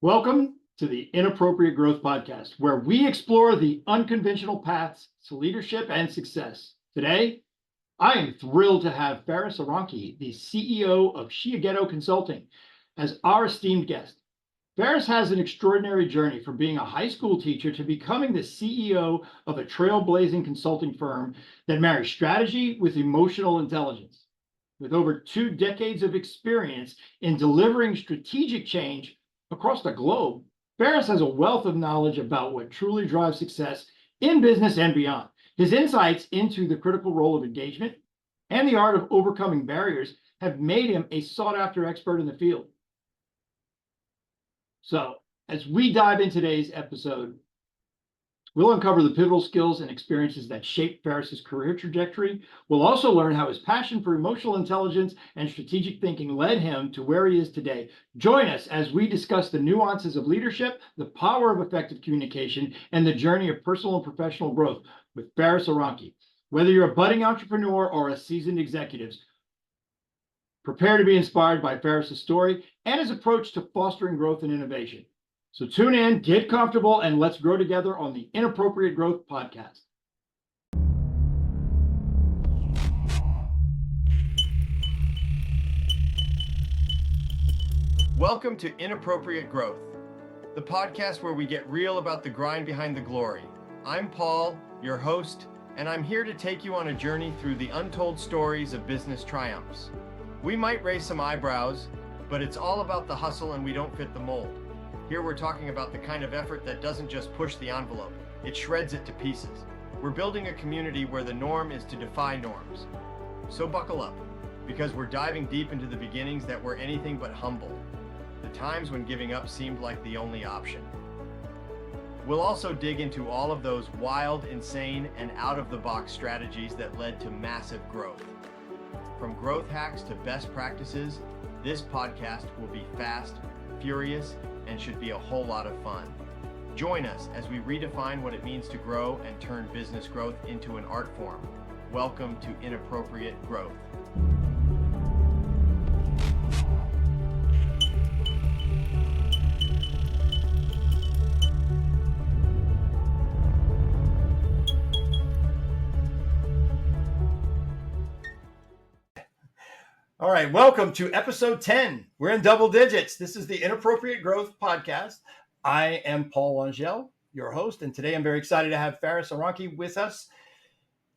Welcome to the Inappropriate Growth Podcast, where we explore the unconventional paths to leadership and success. Today, I am thrilled to have Faris Aranki, the CEO of Chiyageto Consulting, as our esteemed guest. Faris has an extraordinary journey from being a high school teacher to becoming the CEO of a trailblazing consulting firm that marries strategy with emotional intelligence. With over 2 decades of experience in delivering strategic change across the globe, Faris has a wealth of knowledge about what truly drives success in business and beyond. His insights into the critical role of engagement and the art of overcoming barriers have made him a sought-after expert in the field. So, as we dive into today's episode, we'll uncover the pivotal skills and experiences that shaped Faris's career trajectory. We'll also learn how his passion for emotional intelligence and strategic thinking led him to where he is today. Join us as we discuss the nuances of leadership, the power of effective communication, and the journey of personal and professional growth with Faris Aranki. Whether you're a budding entrepreneur or a seasoned executive, prepare to be inspired by Faris's story and his approach to fostering growth and innovation. So tune in, get comfortable, and let's grow together on the Inappropriate Growth Podcast. Welcome to Inappropriate Growth, the podcast where we get real about the grind behind the glory. I'm Paul, your host, and I'm here to take you on a journey through the untold stories of business triumphs. We might raise some eyebrows, but it's all about the hustle and we don't fit the mold. Here we're talking about the kind of effort that doesn't just push the envelope, it shreds it to pieces. We're building a community where the norm is to defy norms. So buckle up, because we're diving deep into the beginnings that were anything but humble, the times when giving up seemed like the only option. We'll also dig into all of those wild, insane, and out-of-the-box strategies that led to massive growth. From growth hacks to best practices, this podcast will be fast, furious, and should be a whole lot of fun. Join us as we redefine what it means to grow and turn business growth into an art form. Welcome to Inappropriate Growth. All right, welcome to episode 10. We're in double digits. This is the Inappropriate Growth Podcast. I am Paul Angelle, your host, and today I'm very excited to have Faris Aranki with us.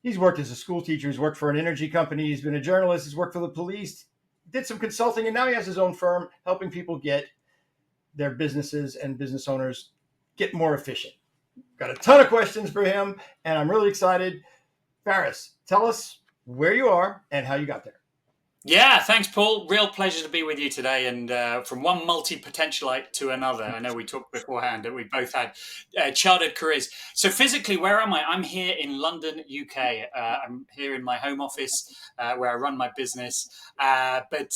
He's worked as a school teacher, he's worked for an energy company, he's been a journalist, he's worked for the police, did some consulting, and now he has his own firm helping people get their businesses and business owners get more efficient. Got a ton of questions for him, and I'm really excited. Faris, tell us where you are and how you got there. Yeah, thanks, Paul. Real pleasure to be with you today. And from one multi-potentialite to another, I know we talked beforehand that we both had chartered careers. So physically, where am I? I'm here in London, UK. I'm here in my home office where I run my business. But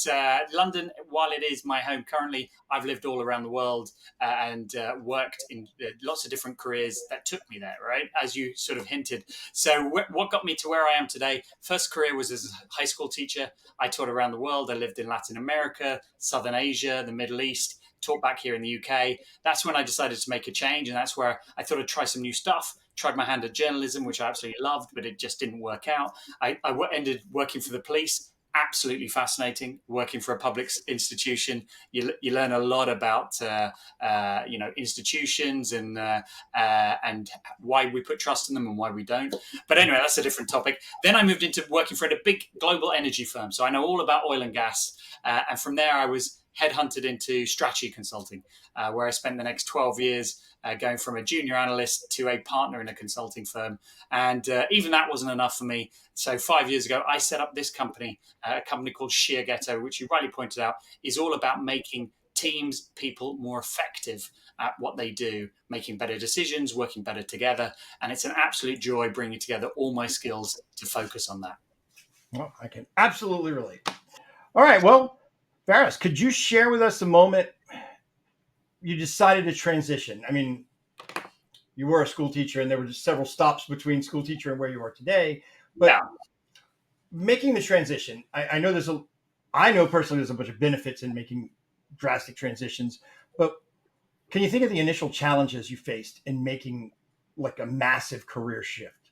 London, while it is my home currently, I've lived all around the world and worked in lots of different careers that took me there, right? As you sort of hinted. So what got me to where I am today? First career was as a high school teacher. I taught around the world. I lived in Latin America, Southern Asia, the Middle East, taught back here in the UK. That's when I decided to make a change. And that's where I thought I'd try some new stuff. Tried my hand at journalism, which I absolutely loved, but it just didn't work out. I ended working for the police. Absolutely fascinating. Working for a public institution, you learn a lot about institutions and why we put trust in them and why we don't. But anyway, that's a different topic. Then I moved into working for a big global energy firm, so I know all about oil and gas. And from there, I was headhunted into strategy consulting, where I spent the next 12 years going from a junior analyst to a partner in a consulting firm. And even that wasn't enough for me. So 5 years ago, I set up this company, a company called Chiyageto, which you rightly pointed out, is all about making teams, people more effective at what they do, making better decisions, working better together. And it's an absolute joy bringing together all my skills to focus on that. Well, I can absolutely relate. All right, well, Faris, could you share with us the moment you decided to transition? I mean, you were a school teacher and there were just several stops between school teacher and where you are today, but yeah. Making the transition, I know personally there's a bunch of benefits in making drastic transitions, but Can you think of the initial challenges you faced in making like a massive career shift?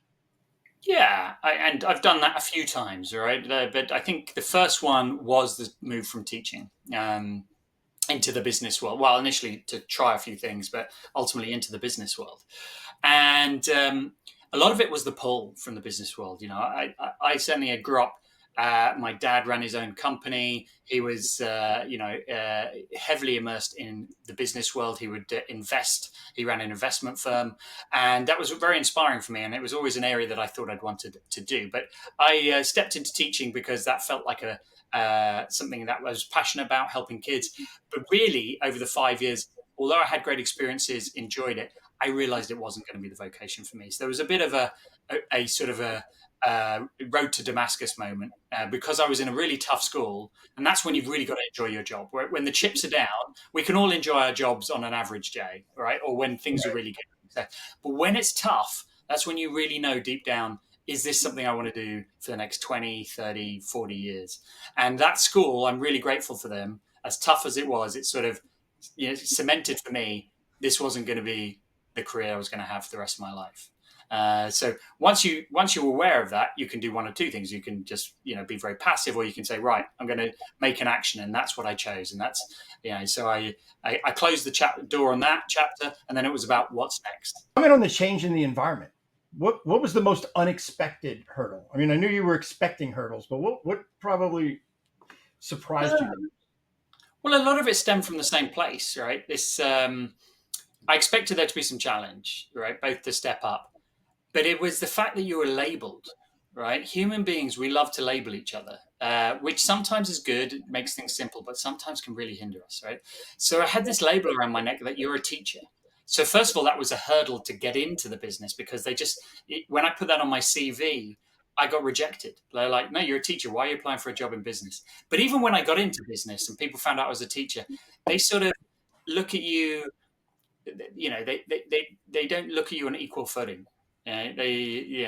Yeah, and I've done that a few times, right? But I think the first one was the move from teaching into the business world. Well, initially to try a few things, but ultimately into the business world. And a lot of it was the pull from the business world. I certainly grew up. My dad ran his own company. He was, heavily immersed in the business world. He would invest. He ran an investment firm, and that was very inspiring for me. And it was always an area that I thought I'd wanted to do. But I stepped into teaching because that felt like a something that I was passionate about, helping kids. But really, over the 5 years, although I had great experiences, enjoyed it, I realized it wasn't going to be the vocation for me. So there was a bit of a sort of a road to Damascus moment because I was in a really tough school. And that's when you've really got to enjoy your job. When the chips are down, we can all enjoy our jobs on an average day, right? Or when things are really good. So, but when it's tough, that's when you really know deep down, is this something I want to do for the next 20, 30, 40 years? And that school, I'm really grateful for them. As tough as it was, it sort of cemented for me, this wasn't going to be the career I was going to have for the rest of my life. So once you're aware of that, you can do one of two things. You can just be very passive, or you can say, right, I'm going to make an action, and that's what I chose. And that's so I closed the door on that chapter, and then it was about what's next. Comment on the change in the environment. What was the most unexpected hurdle? I mean, I knew you were expecting hurdles, but what probably surprised you? Well, a lot of it stemmed from the same place, right? I expected there to be some challenge, right? Both to step up. But it was the fact that you were labeled, right? Human beings, we love to label each other, which sometimes is good, it makes things simple, but sometimes can really hinder us, right? So I had this label around my neck that you're a teacher. So first of all, that was a hurdle to get into the business because when I put that on my CV, I got rejected. They're like, no, you're a teacher. Why are you applying for a job in business? But even when I got into business and people found out I was a teacher, they sort of look at you, they don't look at you on equal footing. They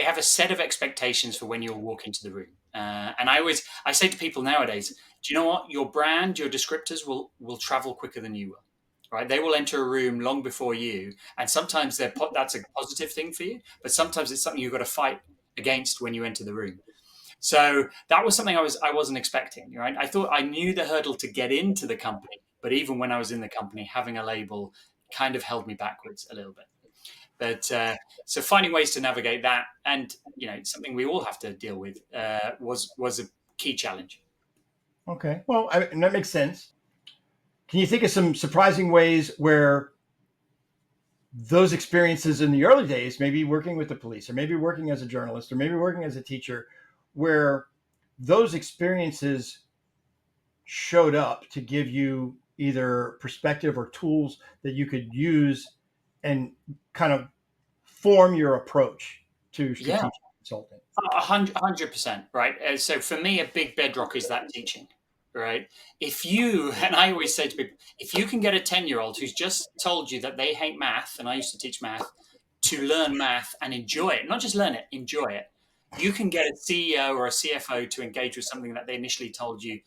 have a set of expectations for when you'll walk into the room. And I say to people nowadays, do you know what? Your brand, your descriptors will travel quicker than you will. Right? They will enter a room long before you, and sometimes that's a positive thing for you, but sometimes it's something you've got to fight against when you enter the room. So that was something I wasn't expecting. Right? I thought I knew the hurdle to get into the company, but even when I was in the company, having a label kind of held me backwards a little bit. But so finding ways to navigate that, and it's something we all have to deal with, was a key challenge. Okay, well, and that makes sense. Can you think of some surprising ways where those experiences in the early days, maybe working with the police, or maybe working as a journalist, or maybe working as a teacher, where those experiences showed up to give you either perspective or tools that you could use and kind of form your approach to strategic consulting? 100%, right? So for me, a big bedrock is that teaching, right? And I always say to people, if you can get a 10-year-old who's just told you that they hate math, and I used to teach math, to learn math and enjoy it, not just learn it, enjoy it, you can get a CEO or a CFO to engage with something that they initially told you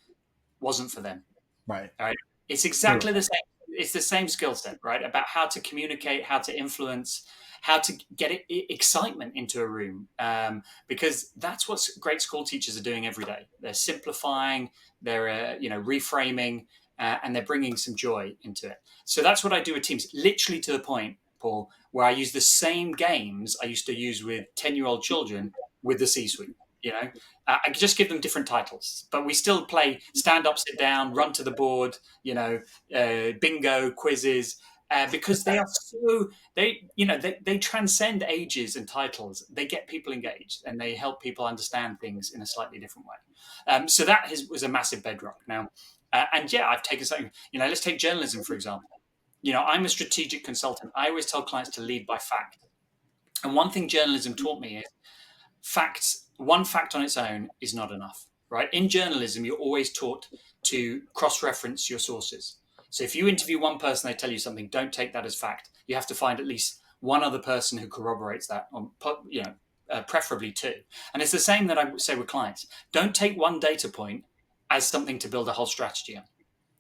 wasn't for them. Right. Right. It's exactly the same. It's the same skill set, right? About how to communicate, how to influence, how to get excitement into a room, because that's what great school teachers are doing every day. They're simplifying, they're reframing, and they're bringing some joy into it. So that's what I do with teams, literally to the point, Paul, where I use the same games I used to use with 10-year-old children with the C-suite. I just give them different titles, but we still play stand up, sit down, run to the board, bingo, quizzes, because they are they transcend ages and titles. They get people engaged and they help people understand things in a slightly different way. So that was a massive bedrock. Now, I've taken something. Let's take journalism for example. I'm a strategic consultant. I always tell clients to lead by fact, and one thing journalism taught me is facts. One fact on its own is not enough, right? In journalism, you're always taught to cross-reference your sources. So if you interview one person, they tell you something, don't take that as fact. You have to find at least one other person who corroborates that, preferably two. And it's the same that I say with clients. Don't take one data point as something to build a whole strategy on.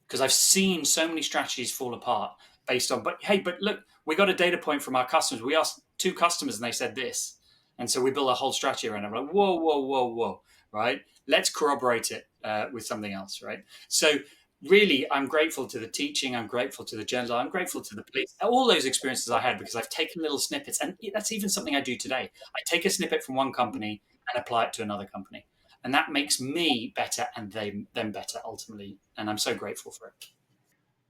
Because I've seen so many strategies fall apart based on, but look, we got a data point from our customers. We asked 2 customers and they said this. And so we built a whole strategy around it. I'm like, whoa, right? Let's corroborate it with something else, right? So really, I'm grateful to the teaching. I'm grateful to the journal. I'm grateful to the police. All those experiences I had because I've taken little snippets. And that's even something I do today. I take a snippet from one company and apply it to another company. And that makes me better and them better ultimately. And I'm so grateful for it.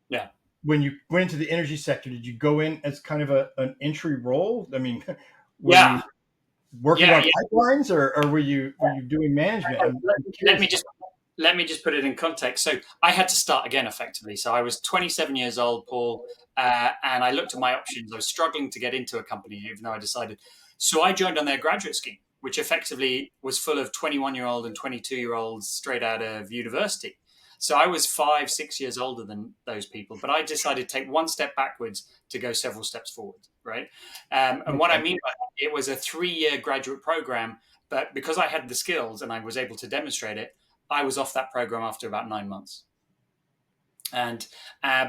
Yeah. When you went into the energy sector, did you go in as kind of an entry role? I mean, were Yeah. you working on pipelines or were you doing management? Let me just put it in context. So I had to start again effectively. So I was 27 years old, Paul, and I looked at my options. I was struggling to get into a company, even though I decided. So I joined on their graduate scheme, which effectively was full of 21-year-old and 22-year-olds straight out of university. So I was 5-6 years older than those people, but I decided to take one step backwards to go several steps forward, right? And what I mean by that, it was a 3-year graduate program, but because I had the skills and I was able to demonstrate it, I was off that program after about 9 months. And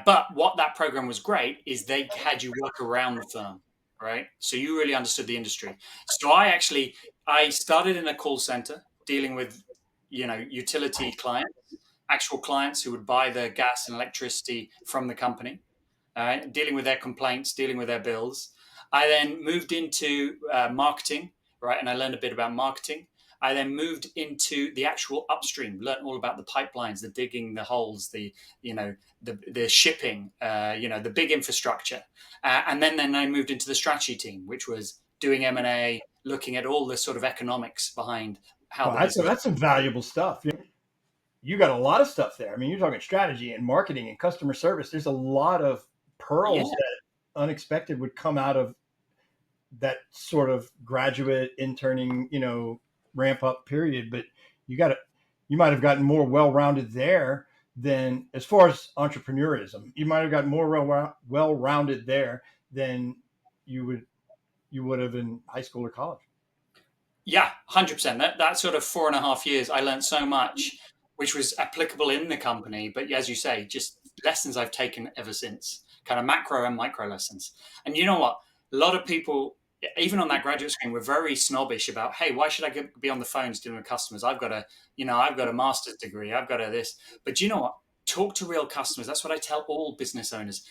but what that program was great is they had you work around the firm, right? So you really understood the industry. So I started in a call center dealing with, utility clients, actual clients who would buy the gas and electricity from the company, dealing with their complaints, dealing with their bills. I then moved into marketing, right? And I learned a bit about marketing. I then moved into the actual upstream, learned all about the pipelines, the digging, the holes, the shipping, the big infrastructure. And then I moved into the strategy team, which was doing M&A, looking at all the sort of economics behind how that's some valuable stuff. You got a lot of stuff there. I mean, you're talking strategy and marketing and customer service. There's a lot of pearls that unexpected would come out of that sort of graduate interning, ramp up period. But you might have gotten more well-rounded there than, as far as entrepreneurism, you might have gotten more well-rounded there than you would have in high school or college. Yeah, 100%. That sort of 4.5 years, I learned so much, which was applicable in the company. But as you say, just lessons I've taken ever since, kind of macro and micro lessons. And you know what? A lot of people, even on that graduate scheme, were very snobbish about, hey, why should I be on the phones dealing with customers? I've got a master's degree. I've got this. But you know what? Talk to real customers. That's what I tell all business owners.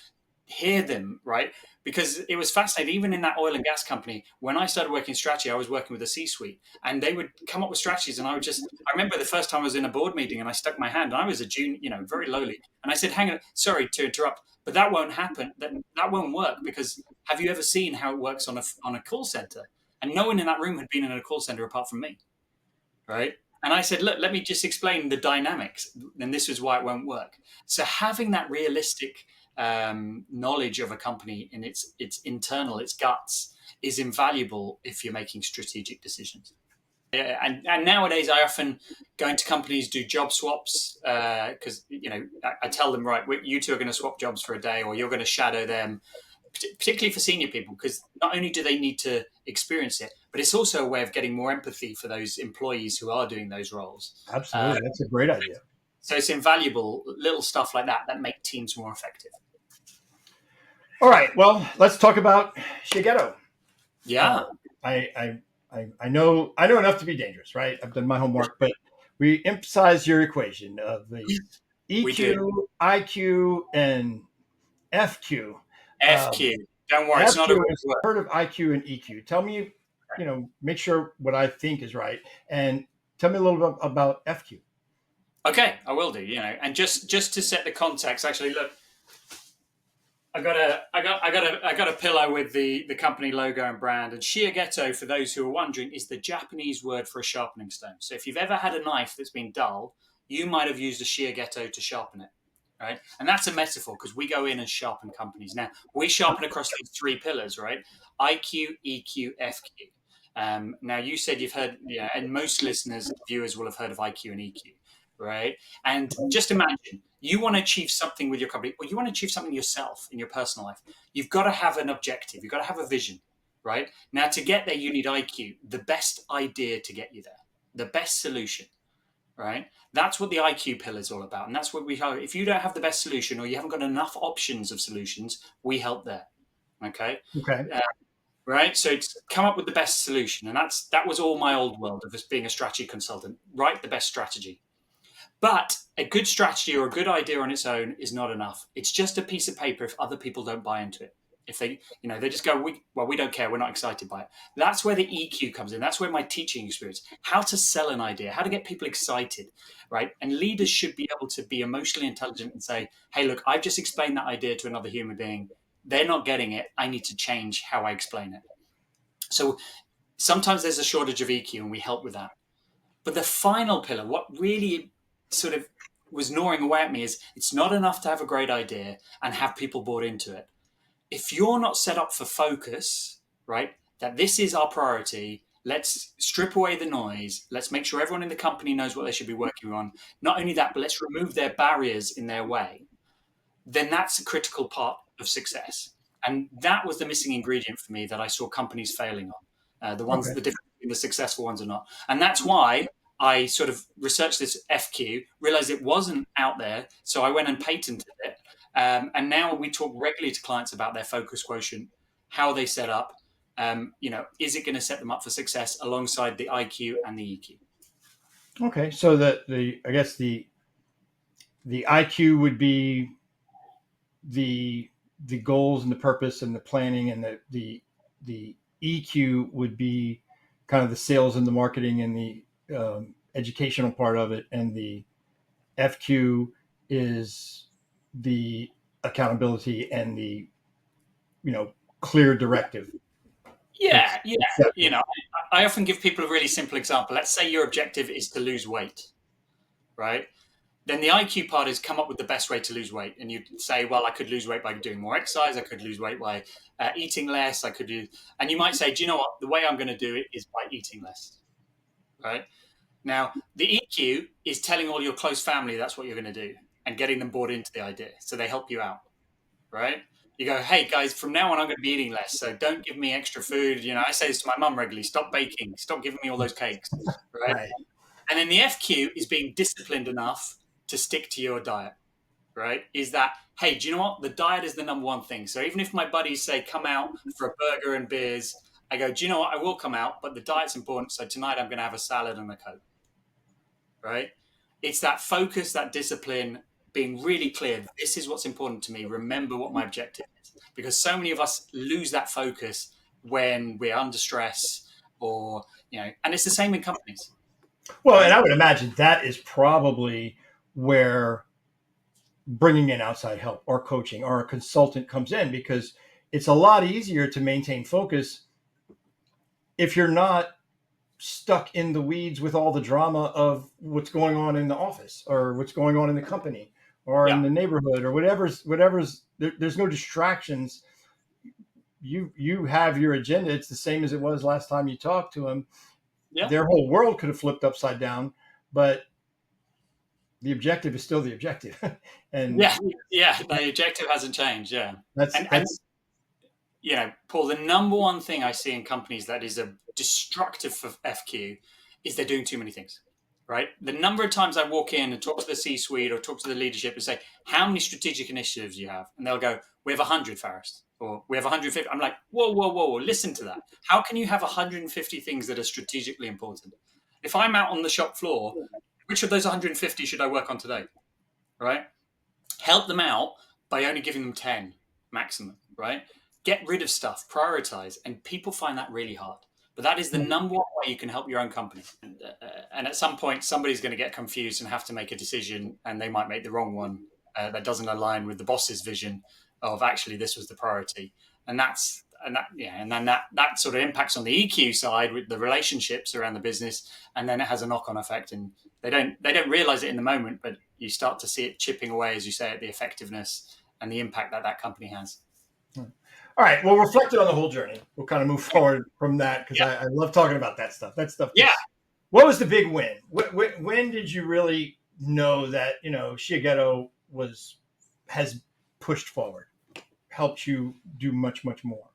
Hear them, right? Because it was fascinating. Even in that oil and gas company, when I started working strategy, I was working with a C-suite, and they would come up with strategies. And I remember the first time I was in a board meeting, and I stuck my hand, and I was a junior, very lowly, and I said, "Hang on, sorry to interrupt, but that won't happen. That won't work, because have you ever seen how it works on a call center?" And no one in that room had been in a call center apart from me, right? And I said, "Look, let me just explain the dynamics, and this is why it won't work." So having that realistic knowledge of a company in its internal, its guts, is invaluable if you're making strategic decisions. And nowadays, I often go into companies, do job swaps, because I tell them, right, you two are going to swap jobs for a day, or you're going to shadow them, particularly for senior people, because not only do they need to experience it, but it's also a way of getting more empathy for those employees who are doing those roles. Absolutely, that's a great idea. So it's invaluable, little stuff like that make teams more effective. All right, well, let's talk about Chiyageto. Yeah. I know enough to be dangerous, right? I've done my homework, but we emphasize your equation of the EQ, IQ, and FQ. FQ. Don't worry, it's not a word. I've heard of IQ and EQ. Tell me, make sure what I think is right, and tell me a little bit about FQ. Okay, I will do. And just to set the context, actually, look, I got a pillow with the company logo and brand. And Chiyageto, for those who are wondering, is the Japanese word for a sharpening stone. So if you've ever had a knife that's been dull, you might have used a Chiyageto to sharpen it, right? And that's a metaphor, because we go in and sharpen companies. Now, we sharpen across these 3 pillars, right? IQ, EQ, FQ. Now, you said you've heard, and most listeners, viewers will have heard of IQ and EQ, right? And just imagine, you want to achieve something with your company, or you want to achieve something yourself in your personal life. You've got to have an objective. You've got to have a vision, right? Now, to get there, you need IQ, the best idea to get you there, the best solution, right? That's what the IQ pillar is all about. And that's what we hope. If you don't have the best solution or you haven't got enough options of solutions, we help there. Okay. Okay. Right. So it's come up with the best solution. And that was all my old world of us being a strategy consultant. Write the best strategy. But a good strategy or a good idea on its own is not enough. It's just a piece of paper if other people don't buy into it. If they, they just go, we don't care. We're not excited by it. That's where the EQ comes in. That's where my teaching experience, how to sell an idea, how to get people excited, right? And leaders should be able to be emotionally intelligent and say, hey, look, I've just explained that idea to another human being. They're not getting it. I need to change how I explain it. So sometimes there's a shortage of EQ and we help with that. But the final pillar, what really sort of was gnawing away at me is it's not enough to have a great idea and have people bought into it. If you're not set up for focus, right, that this is our priority, let's strip away the noise, let's make sure everyone in the company knows what they should be working on. Not only that, but let's remove their barriers in their way. Then that's a critical part of success. And that was the missing ingredient for me that I saw companies failing on. The ones, the difference between the successful ones or not. And that's why I sort of researched this FQ, realized it wasn't out there. So I went and patented it. And now we talk regularly to clients about their focus quotient, how they set up, is it going to set them up for success alongside the IQ and the EQ? Okay. So I guess the IQ would be the goals and the purpose and the planning, and the EQ would be kind of the sales and the marketing and the educational part of it, and the FQ is the accountability and the clear directive. Yeah. I often give people a really simple example. Let's say your objective is to lose weight, right? Then the IQ part is come up with the best way to lose weight. And you say, well, I could lose weight by doing more exercise. I could lose weight by eating less. And you might say, do you know what? The way I'm going to do it is by eating less, right? Now, the EQ is telling all your close family that's what you're going to do and getting them bought into the idea. So they help you out, right? You go, hey, guys, from now on, I'm going to be eating less. So don't give me extra food. I say this to my mum regularly, stop baking, stop giving me all those cakes, right? And then the FQ is being disciplined enough to stick to your diet, right? Is that, hey, do you know what? The diet is the number one thing. So even if my buddies say, come out for a burger and beers, I go, do you know what? I will come out, but the diet's important. So tonight I'm going to have a salad and a Coke, right? It's that focus, that discipline, being really clear. This is what's important to me. Remember what my objective is. Because so many of us lose that focus when we're under stress or, and it's the same in companies. Well, and I would imagine that is probably where bringing in outside help or coaching or a consultant comes in, because it's a lot easier to maintain focus if you're not stuck in the weeds with all the drama of what's going on in the office or what's going on in the company or in the neighborhood or whatever's there's no distractions. You have your agenda. It's the same as it was last time you talked to them. Yeah. Their whole world could have flipped upside down, but the objective is still the objective. And the objective hasn't changed. Yeah. Paul, the number one thing I see in companies that is a destructive for FQ is they're doing too many things, right? The number of times I walk in and talk to the C-suite or talk to the leadership and say, how many strategic initiatives do you have? And they'll go, we have 100, Faris, or we have 150. I'm like, whoa, listen to that. How can you have 150 things that are strategically important? If I'm out on the shop floor, which of those 150 should I work on today, right? Help them out by only giving them 10 maximum, right? Get rid of stuff, prioritize, and people find that really hard. But that is the number one way you can help your own company. And at some point, somebody's going to get confused and have to make a decision, and they might make the wrong one that doesn't align with the boss's vision of actually this was the priority. And that sort of impacts on the EQ side with the relationships around the business, and then it has a knock-on effect. And they don't realize it in the moment, but you start to see it chipping away, as you say, at the effectiveness and the impact that company has. All right. Well, reflecting on the whole journey, we'll kind of move forward from that, because I love talking about that stuff. Yeah. What was the big win? When did you really know that Chiyageto has pushed forward, helped you do much, much more?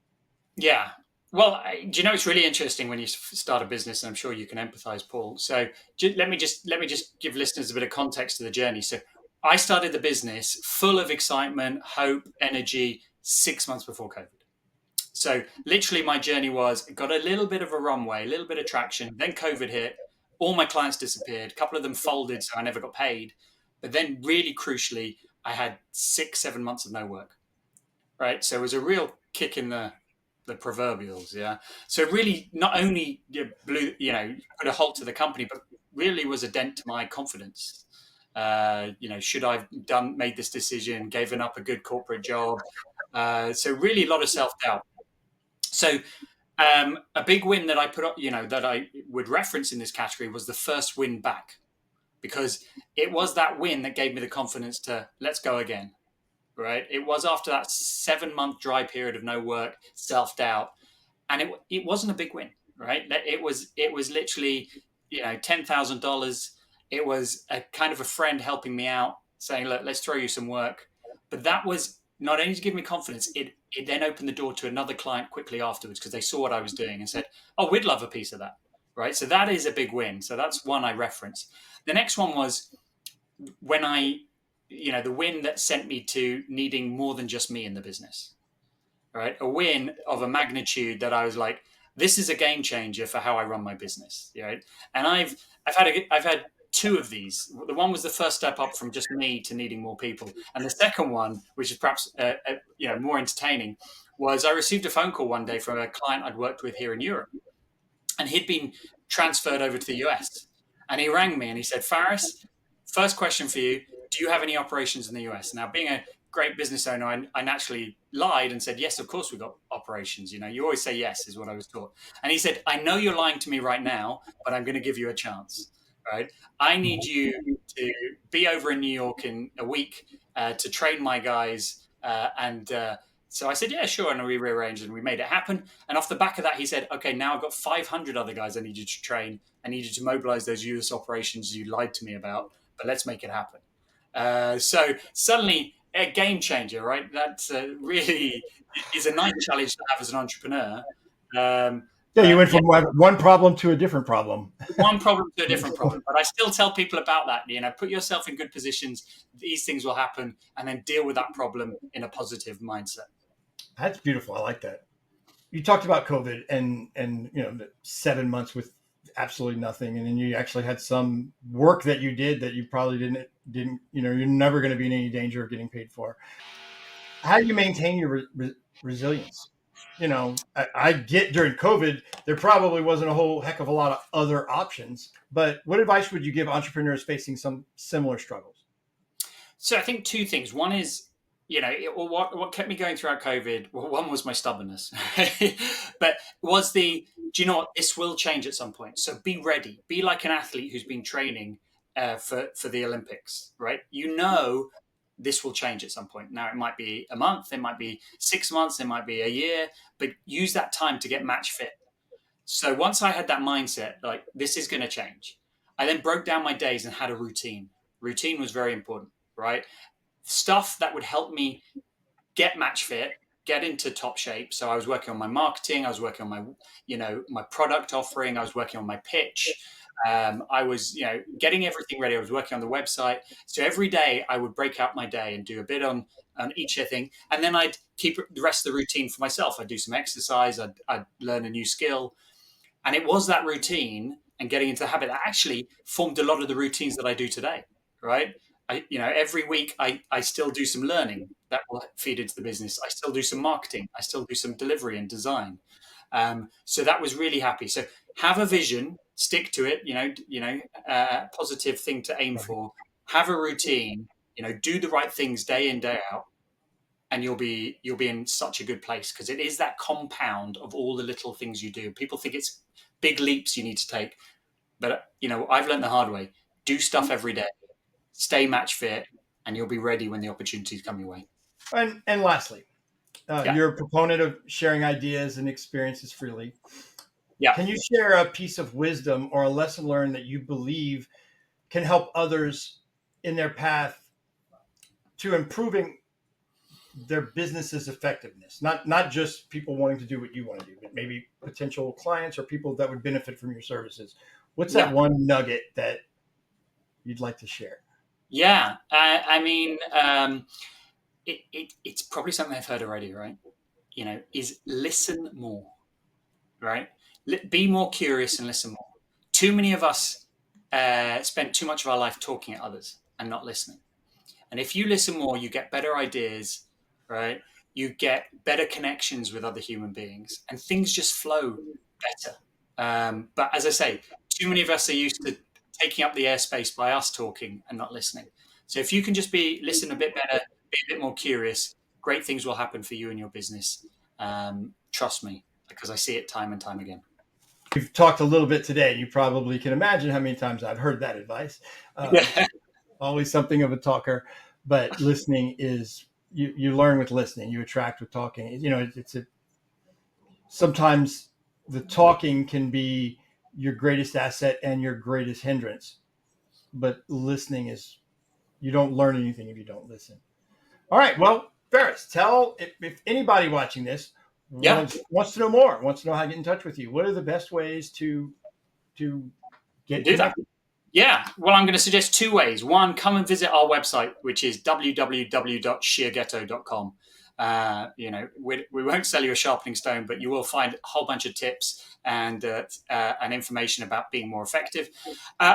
Yeah. Well, do you know, it's really interesting when you start a business, and I'm sure you can empathize, Paul. So let me just give listeners a bit of context to the journey. So I started the business full of excitement, hope, energy 6 months before COVID. So literally my journey was got a little bit of a runway, a little bit of traction. Then COVID hit, all my clients disappeared. A couple of them folded, so I never got paid. But then really crucially, I had 6, 7 months of no work. Right. So it was a real kick in the proverbials. Yeah. So it really not only blew, put a halt to the company, but really was a dent to my confidence. Should I've made this decision, given up a good corporate job? So really a lot of self-doubt. So a big win that I put up, that I would reference in this category was the first win back, because it was that win that gave me the confidence to let's go again. Right. It was after that 7 month dry period of no work, self-doubt. And it wasn't a big win, right? It was literally, $10,000. It was a kind of a friend helping me out saying, look, let's throw you some work. But that was not only to give me confidence, it then opened the door to another client quickly afterwards, because they saw what I was doing and said, oh, we'd love a piece of that. Right. So that is a big win. So that's one I reference. The next one was when the win that sent me to needing more than just me in the business, right? A win of a magnitude that I was like, this is a game changer for how I run my business, right? And I've had two of these. The one was the first step up from just me to needing more people, and the second one, which is perhaps more entertaining, was I received a phone call one day from a client I'd worked with here in Europe, and he'd been transferred over to the US, and he rang me and he said, Faris, first question for you: do you have any operations in the US? Now, being a great business owner, I naturally lied and said, yes, of course we've got operations. You always say yes, is what I was taught. And he said, I know you're lying to me right now, but I'm going to give you a chance. Right? I need you to be over in New York in a week to train my guys. So I said, yeah, sure. And we rearranged and we made it happen. And off the back of that, he said, okay, now I've got 500 other guys I need you to train. I need you to mobilize those US operations you lied to me about, but let's make it happen. So suddenly a game changer, right? That really is a nice challenge to have as an entrepreneur. You went from one problem to a different problem. One problem to a different problem. But I still tell people about that. Put yourself in good positions. These things will happen, and then deal with that problem in a positive mindset. That's beautiful. I like that. You talked about COVID and the 7 months with absolutely nothing, and then you actually had some work that you did that you probably didn't you're never going to be in any danger of getting paid for. How do you maintain your resilience? I get during COVID there probably wasn't a whole heck of a lot of other options, but what advice would you give entrepreneurs facing some similar struggles? So I think two things. One is, what kept me going throughout COVID. Well, one was my stubbornness, but do you know what? This will change at some point. So be ready. Be like an athlete who's been training for the Olympics, right? This will change at some point. Now, it might be a month, it might be 6 months, it might be a year, but use that time to get match fit. So once I had that mindset, like this is going to change, I then broke down my days and had a routine. Routine was very important, right? Stuff that would help me get match fit, get into top shape. So I was working on my marketing, I was working on my, my product offering, I was working on my pitch. I was, getting everything ready. I was working on the website. So every day I would break out my day and do a bit on each thing. And then I'd keep the rest of the routine for myself. I'd do some exercise. I'd learn a new skill. And it was that routine and getting into the habit that actually formed a lot of the routines that I do today, right? Every week I still do some learning that will feed into the business. I still do some marketing. I still do some delivery and design. So that was really happy. So have a vision, stick to it, positive thing to aim for, have a routine, do the right things day in, day out, and you'll be in such a good place, because it is that compound of all the little things you do. People think it's big leaps you need to take, but I've learned the hard way. Do stuff every day, stay match fit, and you'll be ready when the opportunities come your way. And lastly, you're a proponent of sharing ideas and experiences freely. Yeah. Can you share a piece of wisdom or a lesson learned that you believe can help others in their path to improving their business's effectiveness, not just people wanting to do what you want to do, but maybe potential clients or people that would benefit from your services. What's that one nugget that you'd like to share? Yeah, I mean, it's probably something I've heard already, right? Is listen more, right? Be more curious and listen more. Too many of us spend too much of our life talking at others and not listening. And if you listen more, you get better ideas, right? You get better connections with other human beings, and things just flow better. But as I say, too many of us are used to taking up the airspace by us talking and not listening. So if you can just listen a bit better, be a bit more curious, great things will happen for you and your business. Trust me, because I see it time and time again. We've talked a little bit today. You probably can imagine how many times I've heard that advice. Always something of a talker, but listening is you learn with listening. You attract with talking. Sometimes the talking can be your greatest asset and your greatest hindrance, but listening is, you don't learn anything if you don't listen. All right. Well, Faris, tell if anybody watching this wants to know more, wants to know how to get in touch with you. What are the best ways to get do that? Yeah, well, I'm going to suggest two ways. One, come and visit our website, which is www.chiyageto.com. We won't sell you a sharpening stone, but you will find a whole bunch of tips and information about being more effective.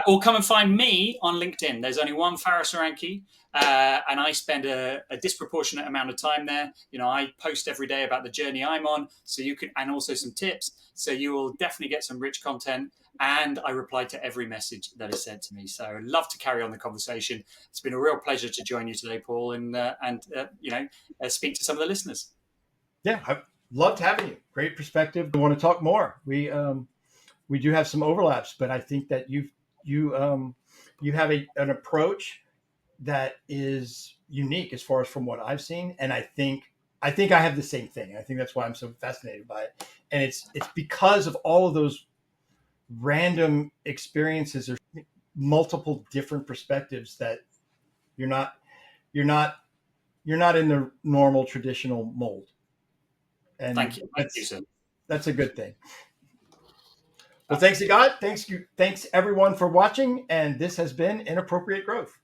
Or come and find me on LinkedIn. There's only one Faris Aranki, and I spend a disproportionate amount of time there. I post every day about the journey I'm on, so you can, and also some tips. So you will definitely get some rich content. And I reply to every message that is sent to me. So I'd love to carry on the conversation. It's been a real pleasure to join you today, Paul, and speak to some of the listeners. Yeah, I've loved having you. Great perspective. I want to talk more. We do have some overlaps, but I think that you have an approach that is unique as far as from what I've seen, and I think I have the same thing. I think that's why I'm so fascinated by it, and it's because of all of those random experiences or multiple different perspectives that you're not in the normal traditional mold. And thank you, sir. That's a good thing. Well, thanks to God. Thanks everyone for watching. And this has been Inappropriate Growth.